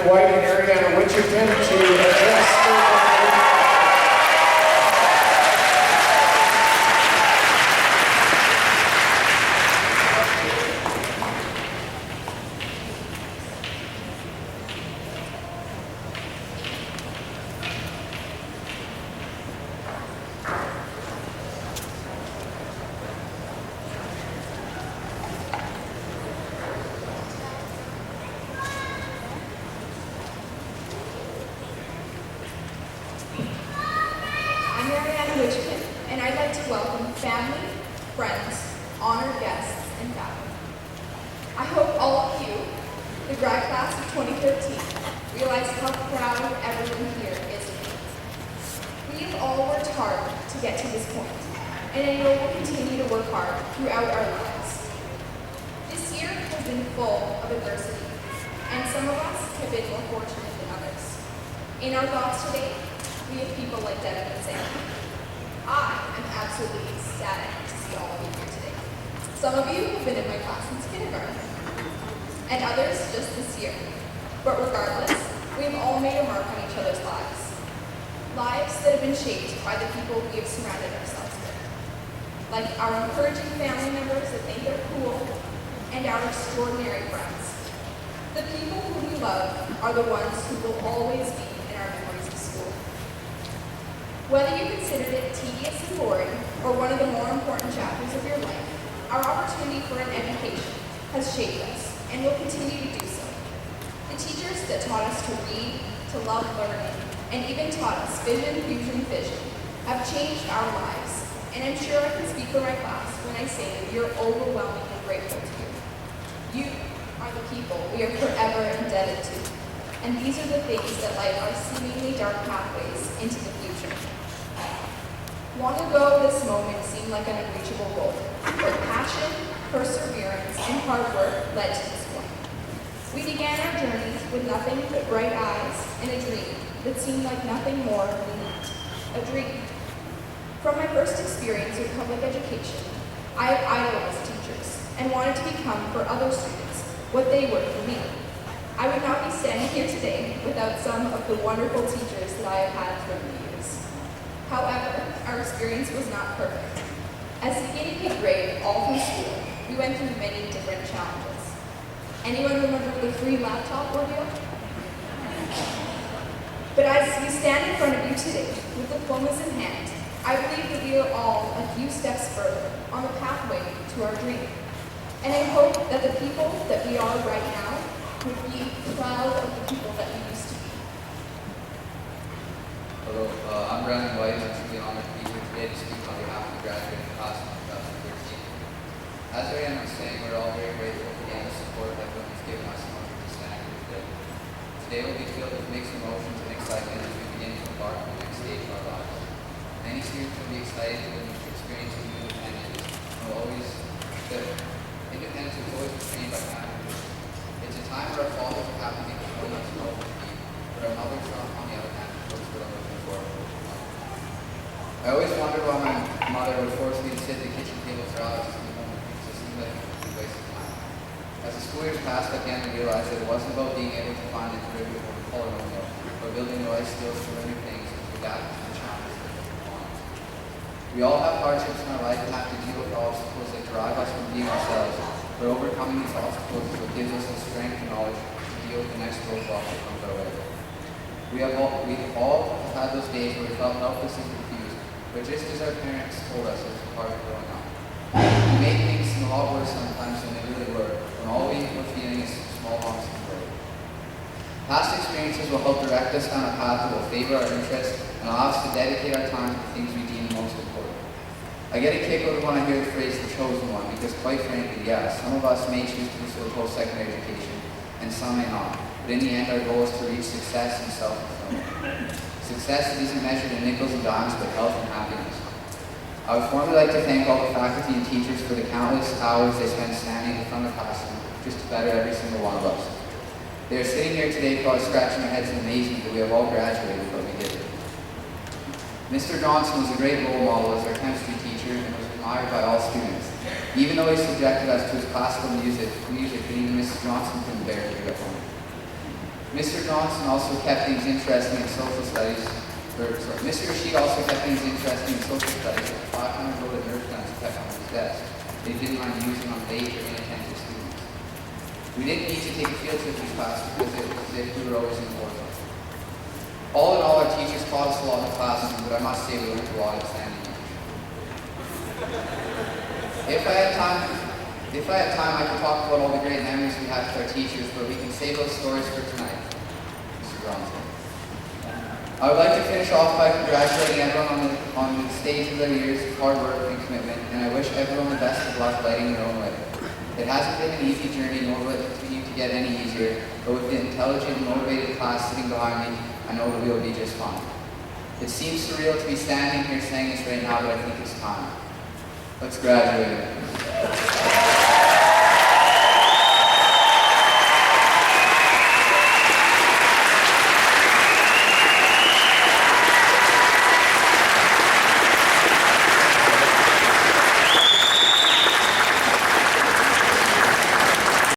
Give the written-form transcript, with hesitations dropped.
White and Arianna Winterton to address the and I'd like to welcome family, friends, honored guests, and faculty. I hope all of you, the grad class of 2013, realize how proud everyone here is of you. We have all worked hard to get to this point, and I know we'll continue to work hard throughout our lives. This year has been full of adversity, and some of us have been more fortunate than others. In our thoughts today, we have people like Devin and Sam. I am absolutely ecstatic to see all of you here today. Some of you have been in my class since kindergarten, and others just this year. But regardless, we have all made a mark on each other's lives. Lives that have been shaped by the people we have surrounded ourselves with. Like our encouraging family members that think they're cool, and our extraordinary friends. The people who we love are the ones who will always be in our memories of school. Whether you considered it tedious and boring, or one of the more important chapters of your life, our opportunity for an education has shaped us, and will continue to do so. The teachers that taught us to read, to love learning, and even taught us vision, fusion, fission, have changed our lives, and I'm sure I can speak for my class when I say that we are overwhelmingly grateful to you. You are the people we are forever indebted to, and these are the things that light our seemingly dark pathways into the future. Long ago, this moment seemed like an unreachable goal, but passion, perseverance, and hard work led to this point. We began our journey with nothing but bright eyes and a dream that seemed like nothing more than that, a dream. From my first experience with public education, I have idolized teachers and wanted to become for other students what they were for me. I would not be standing here today without some of the wonderful teachers that I have had throughout the years. However, our experience was not perfect. As the guinea pig grade all through school, we went through many different challenges. Anyone remember the free laptop ordeal? But as we stand in front of you today, with diplomas in hand, I believe that we are all a few steps further on the pathway to our dream. And I hope that the people that we are right now would be proud of the people that we used to be. Hello, I'm Brandon White, and I'm truly honored to be here today to speak on behalf of the graduating class of 2013. As Arianna was saying, we're all very grateful for the support that everyone has given us in order to stand here today. Today will be filled with mixed emotions and excitement as we begin to embark on the next stage of our lives. Many students will be excited to experience a new independence, and will always independence is always restrained by family. It's a time where our fathers are happy to control us and over feet, but our mothers are on the other hand folks what I'm looking for. I always wondered why my mother would force me to sit at the kitchen table for hours to do homework because it seemed like a waste of time. As the school years passed, I began to realize that it wasn't about being able to find a derivative of a polynomial, but building the right skills to learn new things and to adapt to the challenges that come upon us. We all have hardships in our life and have to deal with obstacles that drive us from being ourselves, but overcoming these obstacles is what gives us the strength and knowledge to deal with the next roadblock that comes our way. We all had those days where we felt helpless and confused, but just as our parents told us as a part of growing up. We made things seem a lot worse sometimes than they really were, when all we were feeling is small bumps in the road. Past experiences will help direct us down a path that will favor our interests and allow us to dedicate our time to the things we deem most important. I get a kick out of when I hear the phrase the chosen one, because quite frankly, yes, some of us may choose to pursue a post-secondary education, and some may not. But in the end, our goal is to reach success and self-fulfillment. Success that isn't measured in nickels and dimes, but health and happiness. I would formally like to thank all the faculty and teachers for the countless hours they spend standing in front of the classroom just to better every single one of us. They are sitting here today probably scratching their heads in amazement that we have all graduated, but we did it. Mr. Johnson was a great role model as our chemistry teacher and was admired by all students. Even though he subjected us to his classical music, but even Mrs. Johnson couldn't bear to get up home. Mr. Johnson also kept things interesting in social studies. Mr. Rashid also kept things interesting in social studies. 500 loaded Nerf guns kept on his desk. They didn't mind using on late or inattentive students. We didn't need to take a field trip in class because it was as if we were always in the forefront. All in all, our teachers taught us a lot in the classroom, but I must say we learned a lot at standing. If I had time, I could talk about all the great memories we had with our teachers, but we can save those stories for tonight. Mr. Bronson. I would like to finish off by congratulating everyone on the stage of their years of hard work and commitment, and I wish everyone the best of luck lighting their own way. It hasn't been an easy journey, nor will it continue to get any easier, but with the intelligent and motivated class sitting behind me, I know that we will be just fine. It seems surreal to be standing here saying this right now, but I think it's time. Let's graduate.